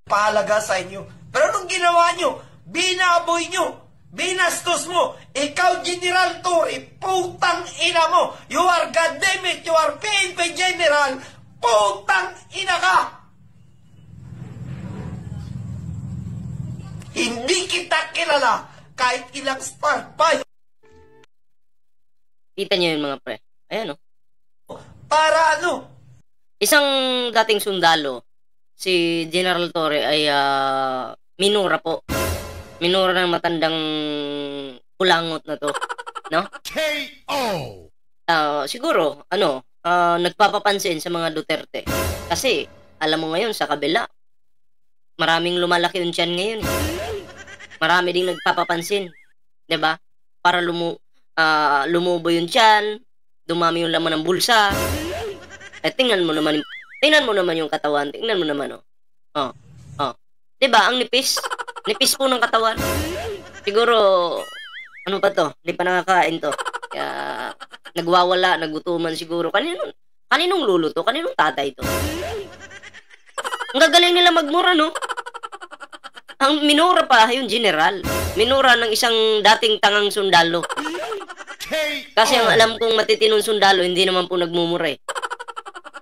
pahalaga sa inyo. Pero nung ginawa nyo, binaboy nyo, binastos mo, ikaw General Torre, putang ina mo, you are goddammit, you are PNP General, putang ina ka! Hindi kita kilala kahit ilang spark pa. Kita nyo yun mga pre. Ayan o. Para ano? Isang dating sundalo, si General Torre ay minura po. Minura ng matandang kulangot na to. No? K.O. Siguro, nagpapapansin sa mga Duterte. Kasi, alam mo ngayon, sa kabila, maraming lumalaki yung tiyan ngayon. Marami ding nagpapapansin. 'Di ba? Para lumubo yung tiyan, dumami yung laman ng bulsa. Tingnan mo naman yung katawan. Tingnan mo naman, oh. 'Di ba? Ang nipis. Nipis po ng katawan. Siguro, ano pa to? Hindi pa nakakain to. Kaya, nagwawala, nagutuman siguro. Kaninong lulo to? Kaninong tatay to? Ang gagaling nila magmura, no? Ang minura pa, yung general. Minura ng isang dating tangang sundalo. Kasi ang alam kong matitinong sundalo, hindi naman po nagmumura eh.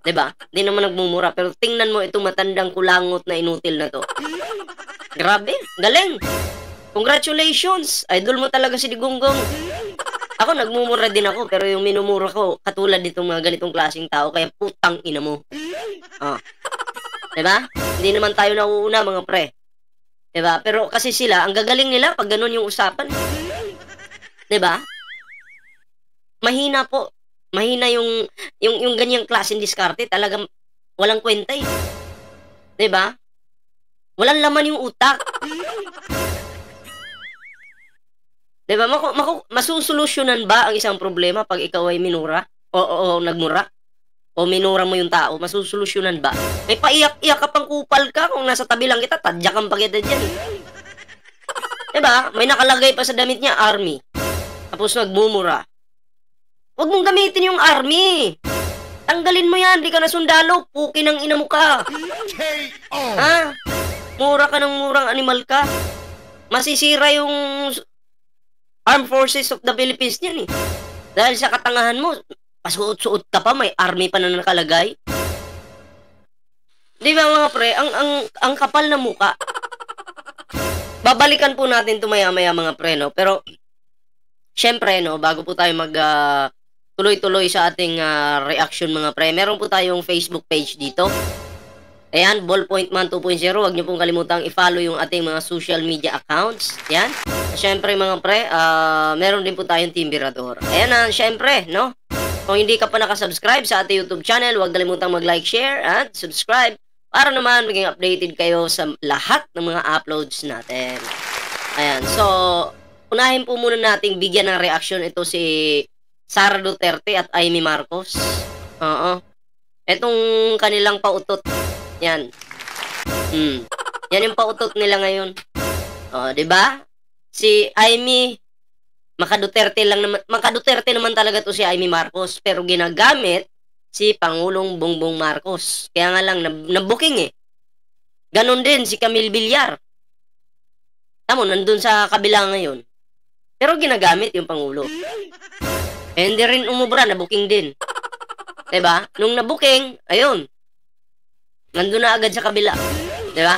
'Di ba? Hindi naman nagmumura. Pero tingnan mo itong matandang kulangot na inutil na to. Grabe, galing. Congratulations. Idol mo talaga si Digonggong. Ako, nagmumura din ako. Pero yung minumura ko, katulad nitong mga ganitong klaseng tao. Kaya putang ina mo. 'Di ba? Hindi naman tayo nauuna mga pre. 'Di ba? Pero kasi sila, ang gagaling nila pag ganun yung usapan. 'Di ba? Mahina po. Mahina yung ganyang klaseng diskarte, talagang walang kwenta eh. 'Di ba? Walang laman yung utak. 'Di ba? Masusolusyonan ba ang isang problema pag ikaw ay minura? O nagmura? O minura mo yung tao, masusolusyonan ba? May paiyak-iyak ka pang kupal ka kung nasa tabi lang kita, tadyakan pa kita dyan. Diba? May nakalagay pa sa damit niya, army. Tapos nagmumura. Huwag mong gamitin yung army. Tanggalin mo yan, di ka na sundalo, puki ng ina mo ka. Ha? Mura ka ng murang animal ka. Masisira yung Armed Forces of the Philippines niyan eh. Dahil sa katangahan mo, pasuot-suot ka pa, may army pa na nakalagay. Di ba mga pre, ang kapal na muka. Babalikan po natin ito maya-maya mga pre, no? Pero, syempre, no, bago po tayo tuloy-tuloy sa ating reaction mga pre, meron po tayong Facebook page dito. Ayan, Ballpoint Man 2.0. Huwag niyo pong kalimutang i-follow yung ating mga social media accounts. Ayan. Syempre mga pre, meron din po tayong Team Birador. Ayan na, syempre, no? Kung hindi ka pa nakasubscribe sa ating YouTube channel, huwag kalimutang mag-like, share, at subscribe para naman maging updated kayo sa lahat ng mga uploads natin. Ayan, so, unahin po muna nating bigyan ng reaction ito si Sara Duterte at Amy Marcos. Etong kanilang pautot. Yan. Yan yung pautot nila ngayon. Diba? Si Amy, Makaduterte naman talaga to si Amy Marcos, pero ginagamit si Pangulong Bongbong Marcos. Kaya nga lang nabuking eh. Ganon din si Camille Villar. Tamo, nandun sa kabila ngayon. Pero ginagamit yung Pangulo. Hindi rin umubra, nabuking din. Diba? Nung nabuking, ayun. Nandun na agad sa kabila. Diba?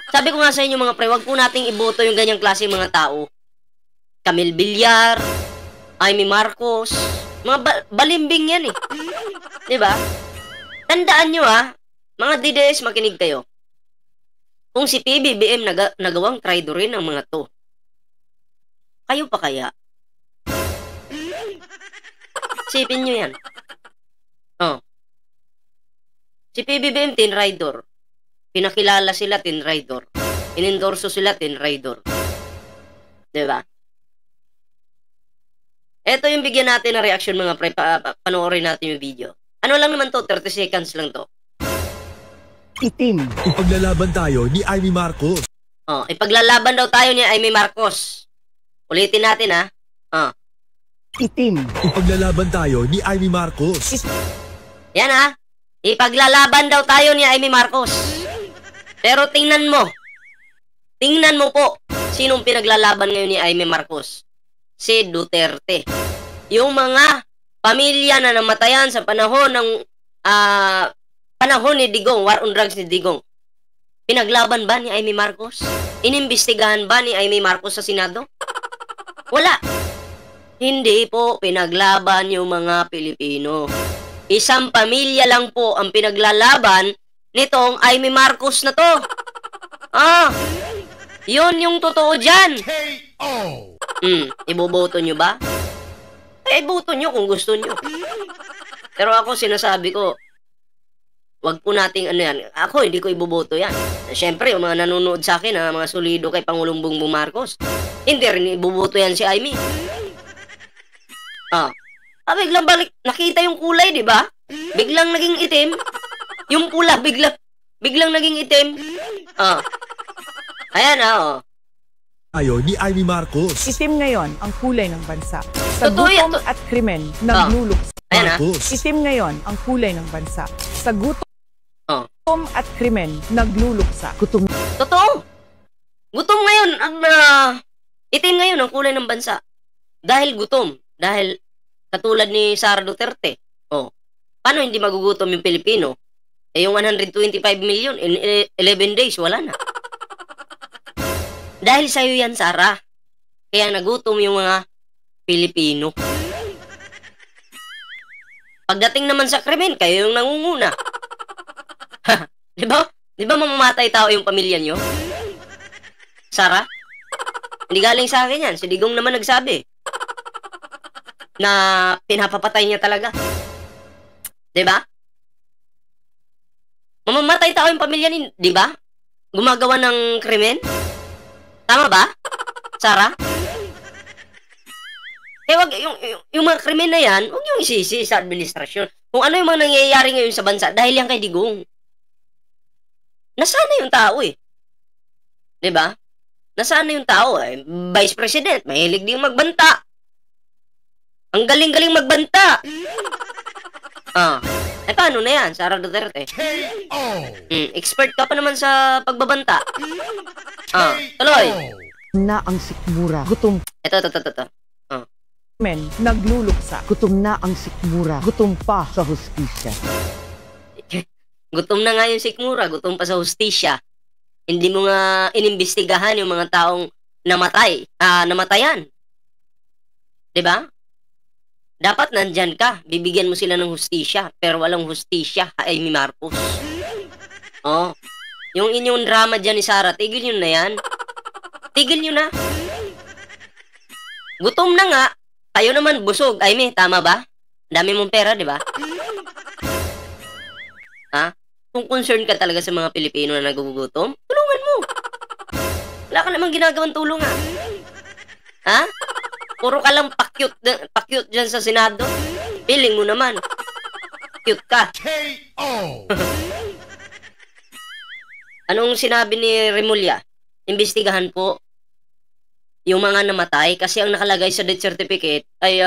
Sabi ko nga sa inyo mga pre, wag po nating iboto yung ganyang klase mga tao. Camille Villar, Amy Marcos, mga balimbing yan eh. Diba? Tandaan nyo mga DDS, makinig kayo. Kung si PBBM nagawang traidorin ang mga to, kayo pa kaya? Sipin nyo yan. Si PBBM, tinraidor. Pinakilala sila, tinraidor. Inendorso sila, tinraidor. Diba? Ito yung bigyan natin ng reaction mga pre, panoorin natin yung video. Ano lang naman to, 30 seconds lang to. Itim. Ipaglalaban tayo ni Amy Marcos. Ipaglalaban daw tayo ni Amy Marcos. Ulitin natin Itim. Ipaglalaban tayo ni Amy Marcos. Yan Ipaglalaban daw tayo ni Amy Marcos. Pero tingnan mo po, sinong pinaglalaban ngayon ni Aimee Marcos? Si Duterte. Yung mga pamilya na namatayan sa panahon ng panahon ni Digong, war on drugs ni Digong. Pinaglaban ba ni Aimee Marcos? Inimbestigahan ba ni Aimee Marcos sa Senado? Wala. Hindi po pinaglaban yung mga Pilipino. Isang pamilya lang po ang pinaglalaban nitong Aimee Marcos na to. Yun yung totoo dyan. Iboboto nyo ba? Boto nyo kung gusto nyo. Pero ako sinasabi ko, wag po nating ano yan. Ako hindi ko iboboto yan. Siyempre, yung mga nanonood sa akin, mga solido kay Pangulong Bongbong Marcos, hindi rin iboboto yan si Aimee. Biglang balik, nakita yung kulay, di ba? Biglang naging itim. Yung pula, biglang naging itim. Ayan, Tayo ni Aimee Marcos. Itim ngayon ang kulay ng bansa. Sa Totoo yan. gutom at krimen, nagluluksa. Ayan, Marcos. Itim ngayon ang kulay ng bansa. Sa gutom at krimen, nagluluksa. Totoo. Gutom ngayon, itim ngayon ang kulay ng bansa. Dahil gutom. Dahil katulad ni Sara Duterte. Paano hindi magugutom yung Pilipino? Yung 125 million in 11 days, wala na. Dahil sa'yo yan, Sara. Kaya nagutom yung mga Pilipino. Pagdating naman sa krimen, kayo yung nangunguna. Di ba? Di ba mamamatay tao yung pamilya nyo? Sara? Hindi galing sa akin yan. Si Digong naman nagsabi na pinapapatay niya talaga. Di ba? Mamamatay tao yung pamilya ni, di ba? Gumagawa ng krimen? Tama ba? Sara? Wag yung mga krimen na yan, huwag yung isisi sa administrasyon. Kung ano yung mga nangyayari ngayon sa bansa, dahil yan kay Digong. Nasaan na yung tao eh? Di ba? Nasaan na yung tao eh? Vice President, mahilig din magbanta. Ang galing-galing magbanta. Paano na yan, Sara Duterte? Expert ka pa naman sa pagbabanta. Tuloy. Na ang sikmura. Gutom Ito. Men, nagluluksa. gutom na ang sikmura. Gutom pa sa hustisya. Gutom na nga yung sikmura, gutom pa sa hustisya. Hindi mo nga inimbestigahan yung mga taong namatayan. Diba? Dapat nandyan ka, bibigyan mo sila ng hustisya, pero walang hustisya, Aimee Marcos. Yung inyong drama dyan ni Sara, tigil nyo na yan. Tigil nyo na. Gutom na nga, kayo naman busog, Aimee, tama ba? Dami mong pera, di ba? Kung concern ka talaga sa mga Pilipino na nagugutom, tulungan mo. Wala ka namang ginagawang tulong, Puro ka lang pakyut dyan sa Senado. Feeling mo naman. Cute ka. Anong sinabi ni Remulla? Imbestigahan po yung mga namatay kasi ang nakalagay sa death certificate ay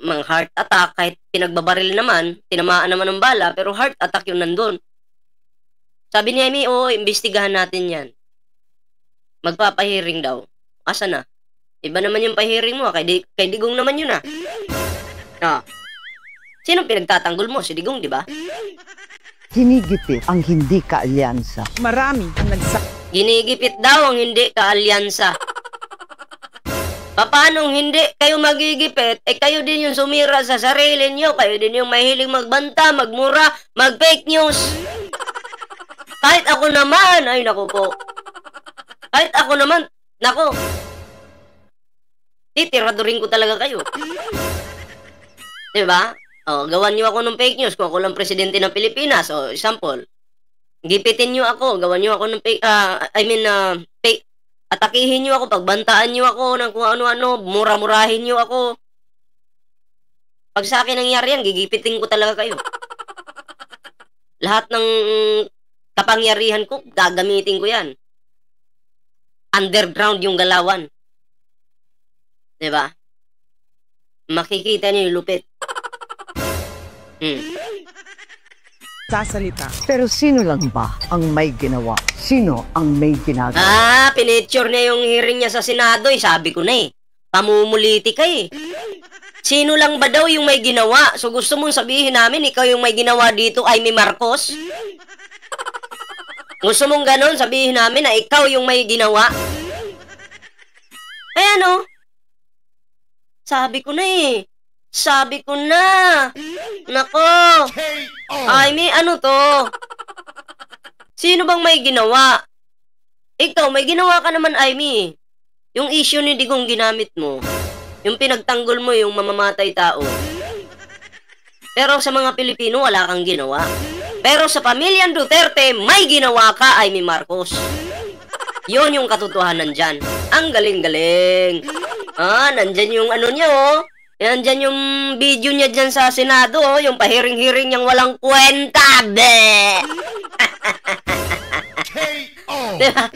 mga heart attack kahit pinagbabaril naman, tinamaan naman ng bala, pero heart attack yung nandun. Sabi ni Aimee, imbestigahan natin yan. Magpapahiring daw. Asa na? Iba naman yung pahiring mo, kay Digong naman yun Sino pinagtatanggol mo? Si Digong, di ba? Hinigipit ang hindi kaalyansa. Marami ang Ginigipit daw ang hindi kaalyansa. Paano hindi kayo magigipit? Kayo din yung sumira sa sarili nyo. Kayo din yung mahiling magbanta, magmura, mag-fake news. Kahit ako naman, ay naku po. Kahit ako naman, naku. Titiradurin ko talaga kayo. Diba? Gawan nyo ako ng fake news kung ako lang presidente ng Pilipinas. Example. Gipitin nyo ako. Gawan nyo ako ng fake, fake. Atakihin nyo ako. Pagbantaan nyo ako ng kung ano-ano. Mura-murahin nyo ako. Pag sa akin nangyari yan, gigipitin ko talaga kayo. Lahat ng kapangyarihan ko, gagamitin ko yan. Underground yung galawan. Diba? Makikita niyo yung lupit. sasalita. Pero sino lang ba ang may ginawa? Sino ang may ginagawa? Pinitsure niya yung hearing niya sa Senado eh. Sabi ko na eh. Pamumuliti ka eh. Sino lang ba daw yung may ginawa? So gusto mong sabihin namin, ikaw yung may ginawa dito, Amy Marcos? Gusto mong ganon, sabihin namin na ikaw yung may ginawa? Eh ano? Sabi ko na eh. Sabi ko na. Nako. Amy, ano to? Sino bang may ginawa? Ikaw, may ginawa ka naman, Amy. Yung issue ni Digong ginamit mo. Yung pinagtanggol mo yung mamamatay tao. Pero sa mga Pilipino, wala kang ginawa. Pero sa pamilyang Duterte, may ginawa ka, Amy Marcos. Yun yung katotohanan dyan. Ang galing-galing. Nandyan yung ano niya, oh. Nandyan yung video niya dyan sa Senado, oh. Yung pahiring-hiring niyang walang kwenta, be. Diba?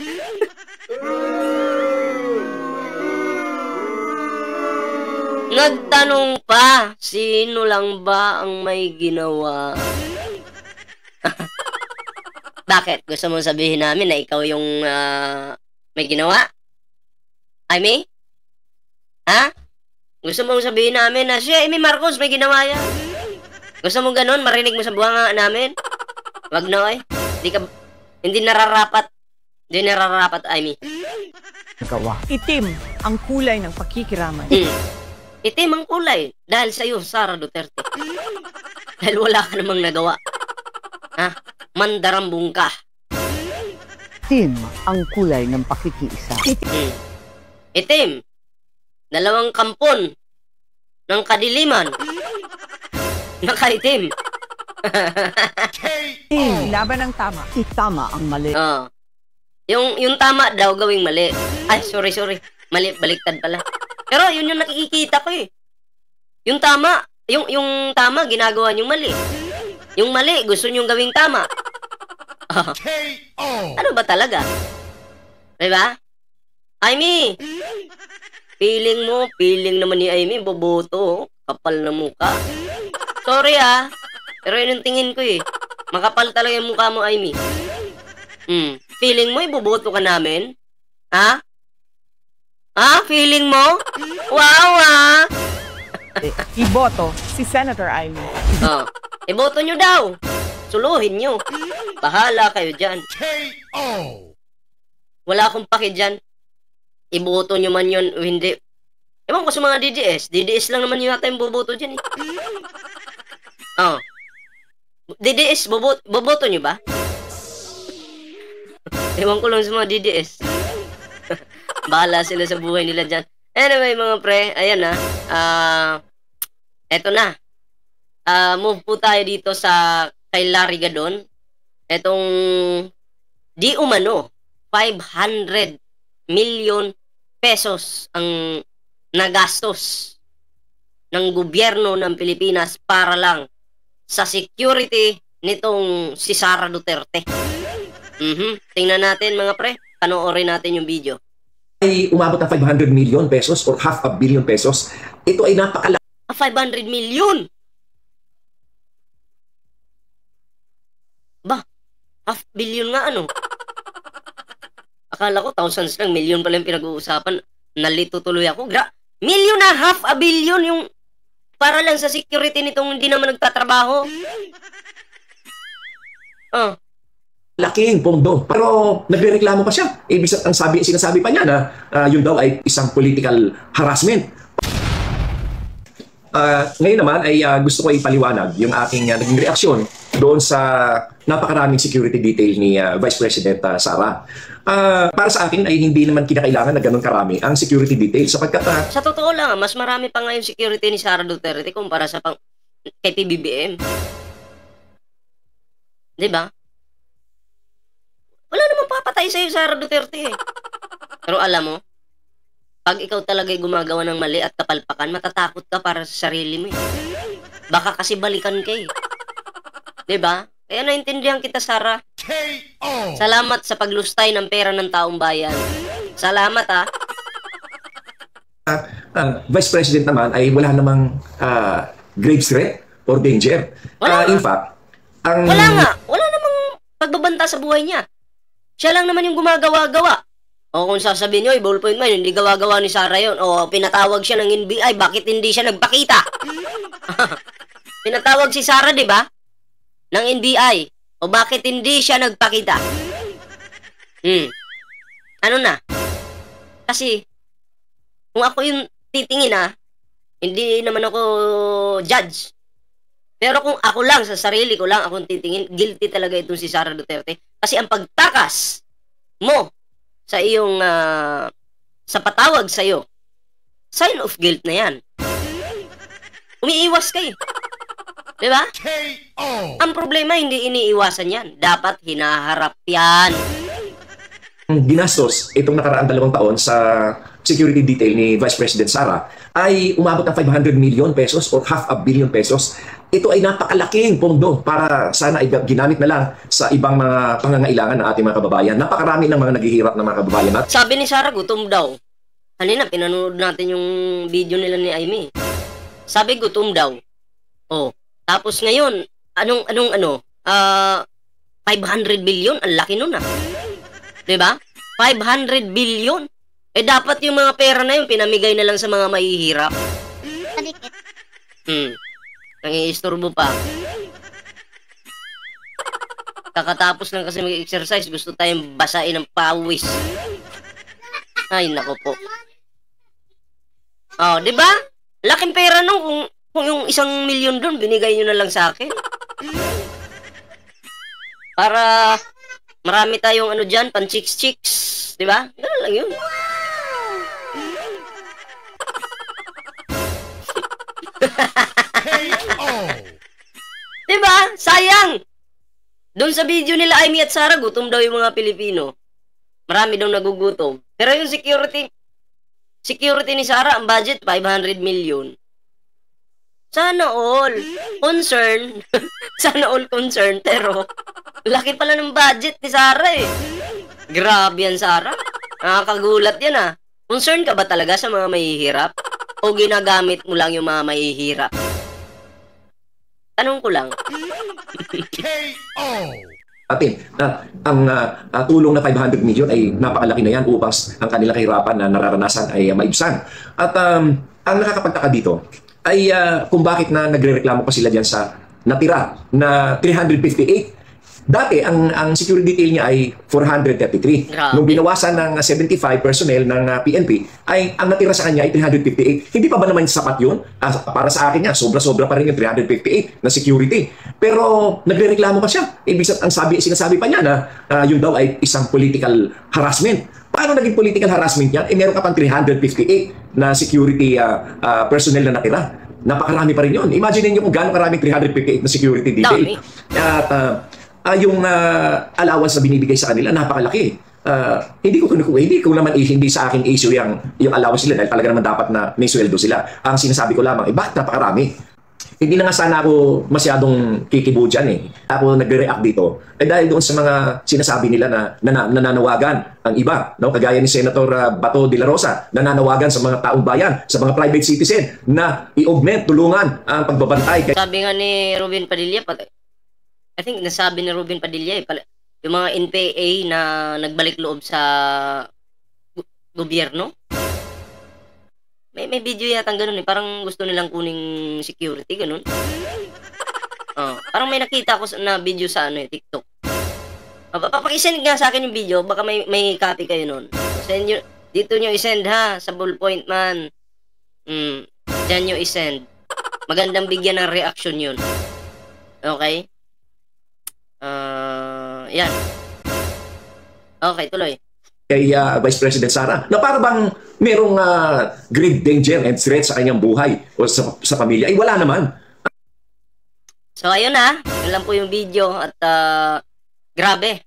Nagtanong pa, sino lang ba ang may ginawa? Bakit? Gusto mong sabihin namin na ikaw yung may ginawa? Amy? Ha? Gusto mong sabihin namin na siya, Amy Marcos, may ginawa yan? Gusto mong ganun? Marinig mo sa buwanga namin? Wag na, eh. Hindi nararapat. Hindi nararapat, Amy. Nagawa. Itim ang kulay ng pakikiraman. Itim ang kulay. Dahil sa'yo, Sara Duterte. Dahil wala ka namang nagawa. Mandarambong ka. Itim ang kulay ng pakikiisa. Itim. Dalawang kampon ng kadiliman. Nakaitim. Laban ng tama. Itama ang mali. Yung tama daw gawing mali. Ay, sorry. Mali, baliktad pala. Pero yun yung nakikita ko eh. Yung tama, yung tama ginagawa niyong mali. Yung mali gusto niyong gawing tama. Ano ba talaga? Diba? Amy, feeling naman ni Amy, boboto. Kapal na mukha. Sorry pero yun yung tingin ko eh. Makapal talaga yung mukha mo, Amy. Feeling mo, iboboto ka namin? Ha? Feeling mo? Wow, Iboto si Senator Amy. Iboto nyo daw. Suluhin nyo. Bahala kayo dyan. Wala akong paki dyan. Iboto nyo man yun o hindi. Ewan ko sa mga DDS. DDS lang naman yun yata yung boboto dyan eh. DDS, boboto nyo ba? Ewan ko lang sa mga DDS. Bahala sila sa buhay nila dyan. Anyway, mga pre, ayan na. Eto na. Move po tayo dito sa kay Larry Gadon. Etong di umano 500 million pesos ang nagastos ng gobyerno ng Pilipinas para lang sa security nitong si Sara Duterte. Tingnan natin mga pre. Panoorin natin yung video. Ay umabot ng 500 million pesos or half a billion pesos. Ito ay napakalaki. 500 million! Ba? Half billion nga ano? Akala ko thousands lang, million pala yung pinag-uusapan. Nalito tuloy ako. Million na half a billion yung para lang sa security nitong hindi naman nagtatrabaho. Laking pondo. Pero nagrereklamo pa siya. Ibig ang sinasabi pa niya na yun daw ay isang political harassment. Ngayon naman ay gusto ko ipaliwanag yung aking naging reaksyon doon sa napakaraming security detail ni Vice President Sara. Para sa akin ay hindi naman kinakailangan na ganun karami ang security detail sapagkat sa totoo lang, mas marami pa nga yung security ni Sara Duterte kumpara sa kay PBBM. Diba? Wala namang papatay sa'yo, Sara Duterte eh. Pero alam mo, pag ikaw talaga'y gumagawa ng mali at kapalpakan, matatakot ka para sa sarili mo eh. Baka kasi balikan ka eh. Diba? Kaya naintindihan kita, Sara. Salamat sa paglustay ng pera ng taong bayan. Salamat Vice President naman ay wala namang grave threat or danger. In fact, Wala namang pagbabanta sa buhay niya. Siya lang naman yung gumagawa-gawa. O kung sasabihin nyo, ballpoint man, hindi gawa-gawa ni Sara yun. O pinatawag siya ng NBI, bakit hindi siya nagpakita? Pinatawag si Sara, di ba? Ng NBI. O bakit hindi siya nagpakita? Ano na? Kasi, kung ako yung titingin hindi naman ako judge. Pero kung ako lang, sa sarili ko lang akong titingin, guilty talaga itong si Sara Duterte. Kasi ang pagtakas mo sa iyong, sa patawag sa iyo, sign of guilt na yan. Umiiwas kayo. Diba? Ang problema, hindi iniiwasan yan. Dapat hinaharap yan. Ginastos itong nakaraang 2 taon sa security detail ni Vice President Sara ay umabot ng 500 million pesos or half a billion pesos. Ito ay napakalaking pondo para sana ay ginamit na lang sa ibang mga pangangailangan ng ating mga kababayan. Napakarami ng mga naghihirap ng mga kababayan. Sabi ni Sara, gutom daw. Kanina, pinanood natin yung video nila ni Amy. Sabi, gutom daw. Oh, tapos ngayon, 500 billion, ang laki nun Diba? 500 billion. Dapat yung mga pera na yun, pinamigay na lang sa mga mahihirap. Nangiistorbo pa. Kakatapos lang kasi mag-exercise, gusto tayong basain ng pawis. Ay, nako po. Oh, diba? Laking pera nung kung yung 1 milyon doon, binigay nyo na lang sa akin. Para marami tayong dyan, pan-chicks-chicks. Diba? Ganun lang yun. Diba? Sayang! Doon sa video nila Amy at Sara, gutom daw yung mga Pilipino. Marami daw nagugutom. Pero yung security ni Sara, ang budget, 500 million. Sana all concern. Sana all concern. Pero, laki pala ng budget ni Sara Grabe yan, Sara. Nakakagulat yan Concern ka ba talaga sa mga mahihirap? O ginagamit mo lang yung mga mahihirap? Tanong ko lang. Atin, ang tulong na 500 million ay napakalaki na yan upang ang kanilang kahirapan na nararanasan ay maibsan. At ang nakakapagtaka dito ay kung bakit na nagrereklamo pa sila dyan sa natira na 358. Dati, ang security detail niya ay 433. Nung binawasan ng 75 personnel ng PNP, ay ang natira sa kanya ay 358. Hindi pa ba naman sapat yun? Para sa akin sobra-sobra pa rin yung 358 na security. Pero nagrereklamo pa siya. Ibig sabihin, sinasabi pa niya na yun daw ay isang political harassment. Paano naging political harassment yan? Meron ka pang 358 na security personnel na natira. Napakarami pa rin yun. Imagine niyo kung gaano karaming 358 na security detail. At yung allowance na binibigay sa kanila, napakalaki. Hindi sa akin issue yung allowance nila dahil talaga naman dapat na may sweldo sila. Ang sinasabi ko lamang, bakit napakarami? Hindi na nga sana ako masyadong kikibo dyan Ako nagre-react dito. Dahil doon sa mga sinasabi nila na nananawagan ang iba, kagaya ni Senator Bato de la Rosa, nananawagan sa mga taong bayan, sa mga private citizen na i-augment, tulungan ang pagbabantay. Sabi nga ni Robin Padilla, I think nasabi ni Robin Padilla yung mga NPA na nagbalik loob sa gobyerno. May video yata ganun parang gusto nilang kuning security, ganun. Parang may nakita ko na video sa TikTok. Papakisend nga sa akin yung video, baka may copy kayo nun. Dito nyo isend sa ballpoint man. Diyan nyo isend. Magandang bigyan ng reaction yun. Okay? Yan. Okay, tuloy. Kay Vice President Sara, na para bang merong grave danger and threat sa kanyang buhay o sa pamilya, ay wala naman. So, ayun yun lang po yung video at grabe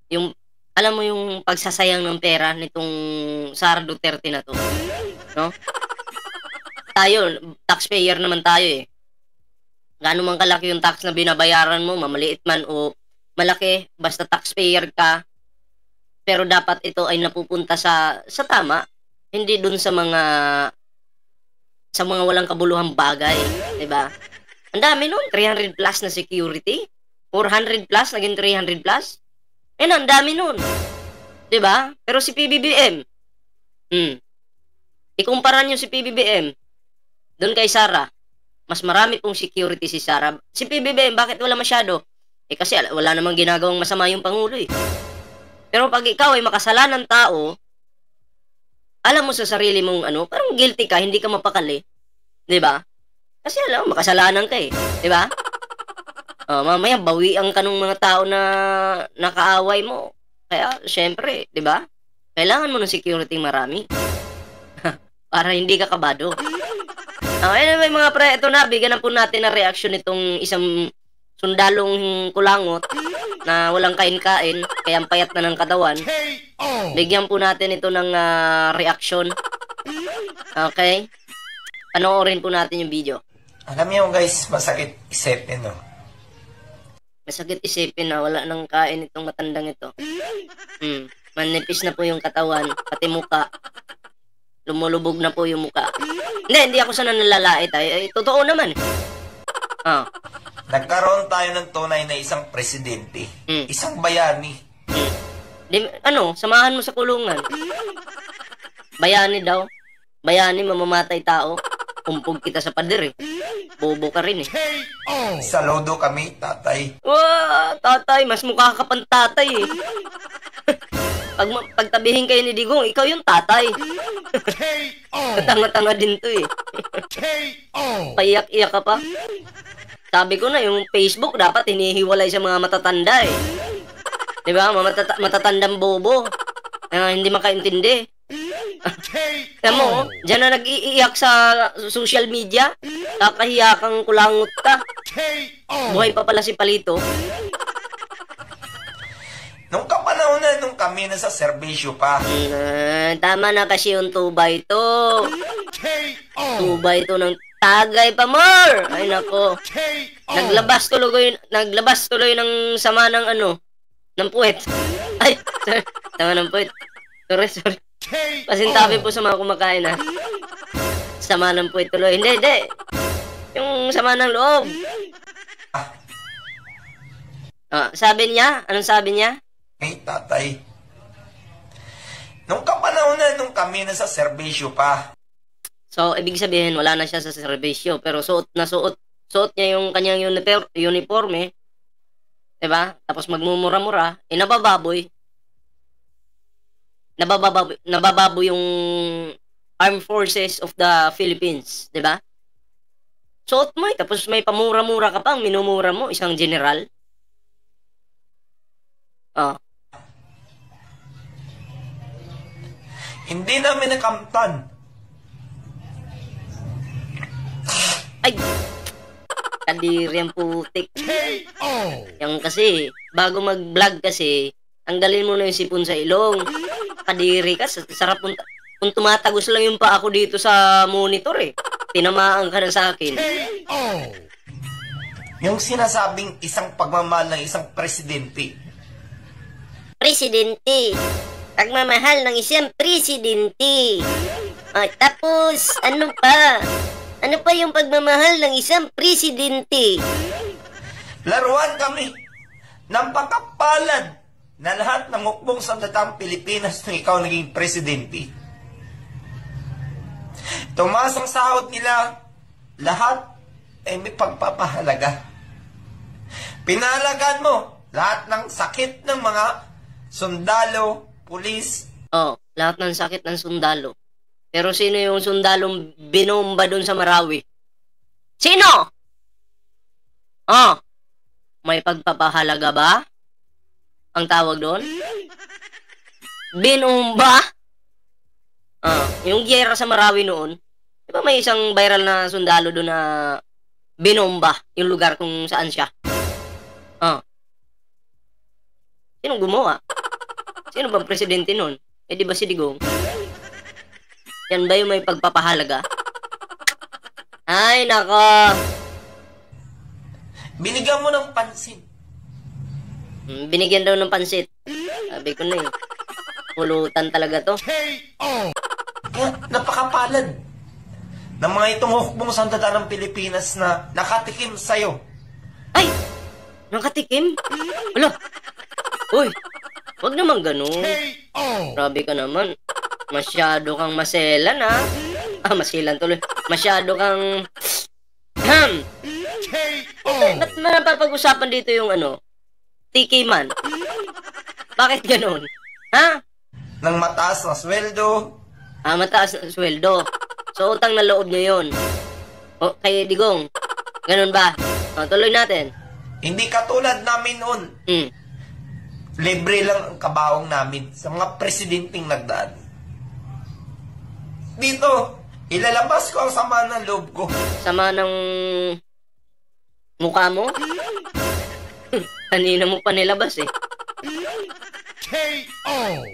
yung alam mo yung pagsasayang ng pera nitong Sara Duterte na to. No? Tayo, taxpayer naman tayo Gaano man kalaki yung tax na binabayaran mo, mamaliit man o malaki, basta taxpayer ka. Pero dapat ito ay napupunta sa tama, hindi dun sa mga walang kabuluhang bagay, 'di ba? Ang dami nun, 300 plus na security. 400 plus, naging 300 plus. Ang dami nun. Diba? Pero si PBBM, ikumpara nyo si PBBM, doon kay Sara, mas marami pong security si Sara. Si PBBM, bakit wala masyado? Kasi wala namang ginagawang masama yung Pangulo eh. Pero pag ikaw ay makasalanan tao, alam mo sa sarili mong parang guilty ka, hindi ka mapakali. Diba? Kasi alam mo, makasalanan ka eh. Diba? Mamaya, bawian ka ng mga tao na nakaaway mo. Kaya, syempre, diba? Kailangan mo ng security marami. Para hindi ka kabado. Anyway, mga pre, ito na, bigyan na po natin na reaction itong isang sundalong kulangot na walang kain-kain, kaya ang payat na ng katawan. Bigyan po natin ito ng reaction. Okay? Panoorin po natin yung video. Alam niyo guys, masakit isipin, no? Masakit isipin na wala nang kain itong matandang ito. Manipis na po yung katawan, pati muka. Lumulubog na po yung muka. Hindi ako sana nalalait. Totoo naman. Nagkaroon tayo ng tunay na isang presidente. Isang bayani. Samahan mo sa kulungan. Bayani daw. Bayani, mamamatay tao. Umpog kita sa pader eh. Bobo ka rin eh. Saludo kami, tatay. Tatay, mas mukha ka pang tatay eh. Pagtabihin kayo ni Digong, ikaw yung tatay. Tanga-tanga din to eh. Paiyak-iyak ka pa. Sabi ko na, yung Facebook dapat hinihiwalay sa mga matatanda eh. Diba? Matatandang bobo. Hindi makaintindi. Alam mo, dyan na nag-iiyak sa social media. Kakahiya kang kulangot ka. Buhay pa pala si Palito. Nung kapanahon na, nung kami na sa serbisyo pa. Tama na kasi yung tubay to. Tubay to ng Tagay pa more. Ay nako. Naglabas tuloy ng sama ng ng puwet. Ay, sorry. Sama ng puwet. Sorry. Pasintabi po sa mga kumakain ha. Sama ng puwet tuloy. Hindi. Yung sama ng loob. Sabi niya? Anong sabi niya? Hey, tatay. Nung kapanahon na, nung kami na sa serbisyo pa. So, ibig sabihin, wala na siya sa serbisyo. Pero suot suot niya yung kanyang uniforme. Diba? Tapos magmumura-mura. Nabababoy yung Armed Forces of the Philippines. Diba? Suot mo tapos may pamura-mura ka pang minumura mo, isang general. Hindi namin nakamtan. Ay! Kadiri ang putik. Yung kasi, bago mag-vlog kasi, tanggalin mo na yung sipon sa ilong. Kadiri ka, sarap kung tumatagos lang yung pa ako dito sa monitor eh. Tinamaan ka na sa akin. Yung sinasabing isang pagmamahal ng isang presidente. Presidente. Pagmamahal ng isang presidente. Tapos, ano pa? Ano pa yung pagmamahal ng isang presidente? Laruan kami ng pagkapalad na lahat ng hukbong sandatang Pilipinas nung ikaw naging presidente. Tumaas ang sahod nila, lahat ay may pagpapahalaga. Pinahalagaan mo lahat ng sakit ng mga sundalo, pulis. Lahat ng sakit ng sundalo. Pero sino yung sundalong binomba doon sa Marawi? Sino? May pagpapahalaga ba? Ang tawag doon? Binomba? Yung giyera sa Marawi noon, di ba may isang viral na sundalo doon na binomba yung lugar kung saan siya? Sino gumawa? Sino bang presidente noon? Di ba si Digong? Yan ba yung may pagpapahalaga? Ay, nako. Binigyan mo ng pansin. Binigyan daw ng pansit. Sabi ko na eh. Pulutan talaga to. Kaya napakapalad ng mga itong hukbong sandadan ng Pilipinas na nakatikim sa'yo. Ay! Nakatikim? Wala. Uy, wag naman ganun. Grabe ka naman. Masyado kang maselan, ha? Masilan tuloy. Masyado kang... Ba't napapag-usapan dito yung Tiki man? Bakit ganun? Ha? Ng mataas na sweldo. Mataas na sweldo. So, utang na loob nyo yun. O, kay Digong. Ganun ba? Tuloy natin. Hindi katulad namin noon. Libre lang ang kabaong namin sa mga presidenting nagdaan. Dito, ilalabas ko ang sama ng loob ko. Sama ng mukha mo? Kanina mo pa nilabas eh.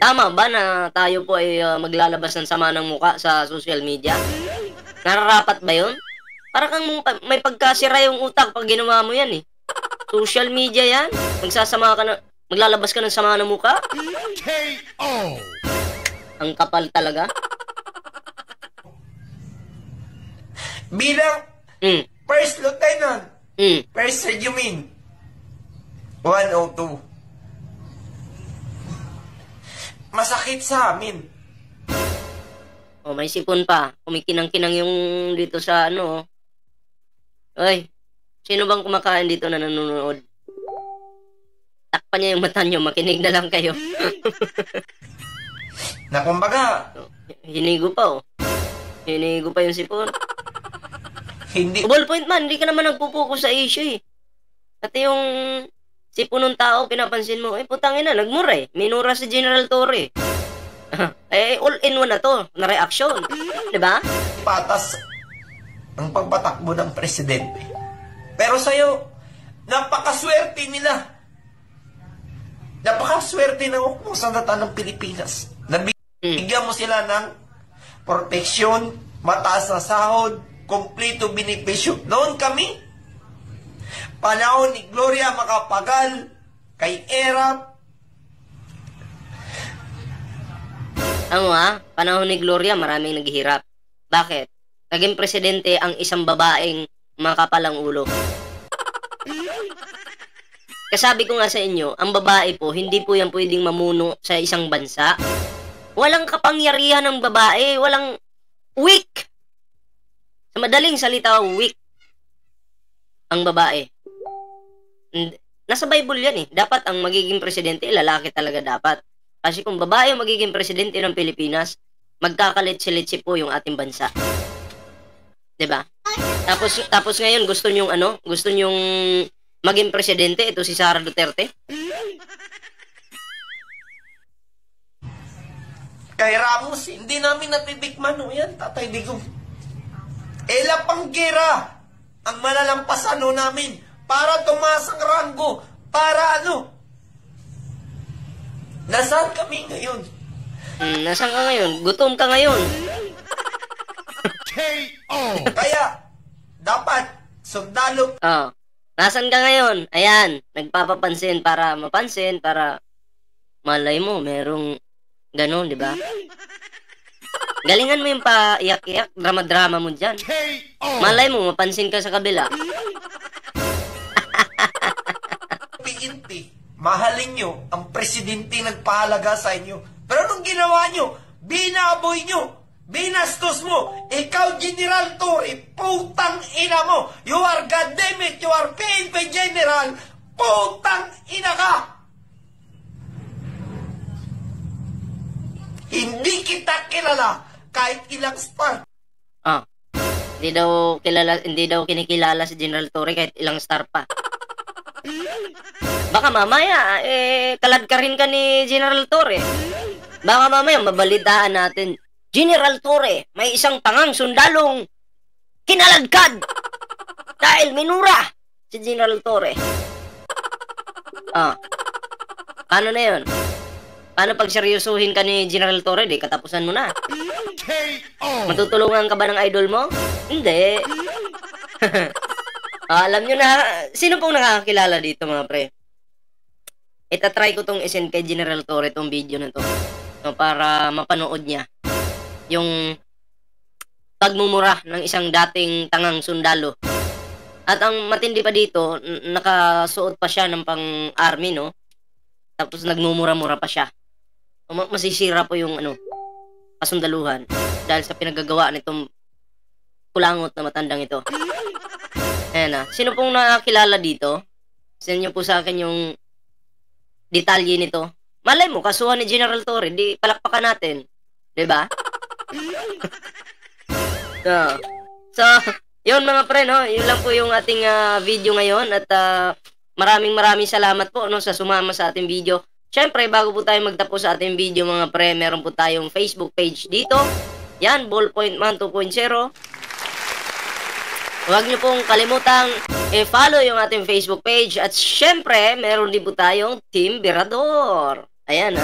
Tama ba na tayo po ay maglalabas ng sama ng mukha sa social media? Nararapat ba yun? Para kang may pagkasira yung utak pag ginawa mo yan eh. Social media yan? Maglalabas ka ng sama ng mukha? Ang kapal talaga. Bilang First Lieutenant, First Regiment 102. Masakit sa amin. May sipon pa. Kumikinang-kinang yung dito sa Ay, sino bang kumakain dito na nanonood? Takpan niya yung mata niyo, makinig na lang kayo. Na kumbaga, hinigo pa Hinigo pa yung sipon. hindi. Ballpoint man, hindi ka naman nagpupokus sa issue eh. At yung sipon ng tao, pinapansin mo, putang ina, nagmura eh. Minura si General Torre. All in one na to, na reaction. Diba? Patas ang pagpatakbo ng presidente. Pero sa'yo, napakaswerte nila. Napakaswerte ng hukbong sandalan ng Pilipinas. Nabigyan mo sila ng proteksyon, mataas na sahod, kompleto benepisyo. Noon kami, panahon ni Gloria Macapagal, kay Erap. Panahon ni Gloria, maraming naghihirap. Bakit? Naging presidente ang isang babaeng makapalang ulo. Kasabi ko nga sa inyo, ang babae po, hindi po yan pwedeng mamuno sa isang bansa. Walang kapangyarihan ng babae, walang weak. Sa madaling salita, weak ang babae. Nasa Bible yan eh. Dapat ang magiging presidente, lalaki talaga dapat. Kasi kung babae ang magiging presidente ng Pilipinas, magkakalit-silitsi po yung ating bansa. 'Di ba? Tapos ngayon gusto nyong maging presidente ito si Sara Duterte. Kay Ramos, hindi namin natitikman yan, Tatay Digong. Ela Panggera ang malalampasan namin para tumaas ang ranggo, para Nasaan kami ngayon? Nasaan ka ngayon? Gutom ka ngayon. Kaya, dapat, sundalo. Nasaan ka ngayon? Ayan, nagpapapansin para mapansin, para malay mo, merong ganon, di ba? Galingan mo yung paiyak-iyak, drama-drama mo dyan. Malay mo, mapansin ka sa kabila. PNP, mahalin nyo ang presidente nagpahalaga sa inyo. Pero nung ginawa nyo, binaboy nyo, binastos mo, ikaw General Torre, putang ina mo, you are goddammit, you are PNP General, putang ina ka! Hindi kita kilala kahit ilang star. Hindi daw kinikilala si General Torre kahit ilang star pa. Baka mamaya, kalad ka rin ka ni General Torre. Baka mamaya, mabalitaan natin, General Torre, may isang tangang sundalong kinaladkad dahil minura si General Torre. Paano na yun? Paano pag seryosuhin ka ni General Torre, di katapusan mo na? Matutulungan ka ba ng idol mo? Hindi. Alam nyo na, sino pong nakakakilala dito mga pre? Itatry ko tong isend kay General Torre tong video na to. Para mapanood niya yung pagmumura ng isang dating tangang sundalo. At ang matindi pa dito, nakasuot pa siya ng pang-army, no? Tapos nagmumura-mura pa siya. Masisira po yung kasundaluhan dahil sa pinagagawa nitong kulangot na matandang ito. Ayan na. Sino pong nakakilala dito? Send nyo po sa akin yung detalye nito. Malay mo, kasuhan ni General Torre, di palakpakan natin. Diba? So, yun mga pre, no? Yun lang po yung ating video ngayon. At maraming salamat po, no, sa sumama sa ating video. Siyempre, bago po tayo magtapos sa ating video mga pre, meron po tayong Facebook page dito. Yan, Ballpoint Man 2.0. Huwag nyo pong kalimutang i-follow yung ating Facebook page. At syempre, meron din po tayong Team Birador. Ayan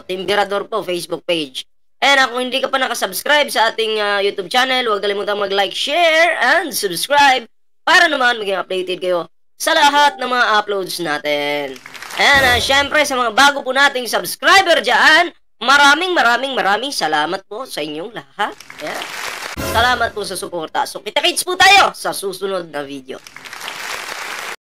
Team Birador po, Facebook page. And kung hindi ka pa nakasubscribe sa ating YouTube channel, huwag kalimutang mag-like, share, and subscribe para naman maging updated kayo sa lahat ng mga uploads natin. And syempre, sa mga bago po nating subscriber dyan, maraming salamat po sa inyong lahat. Salamat po sa suporta. So, kita-kits po tayo sa susunod na video.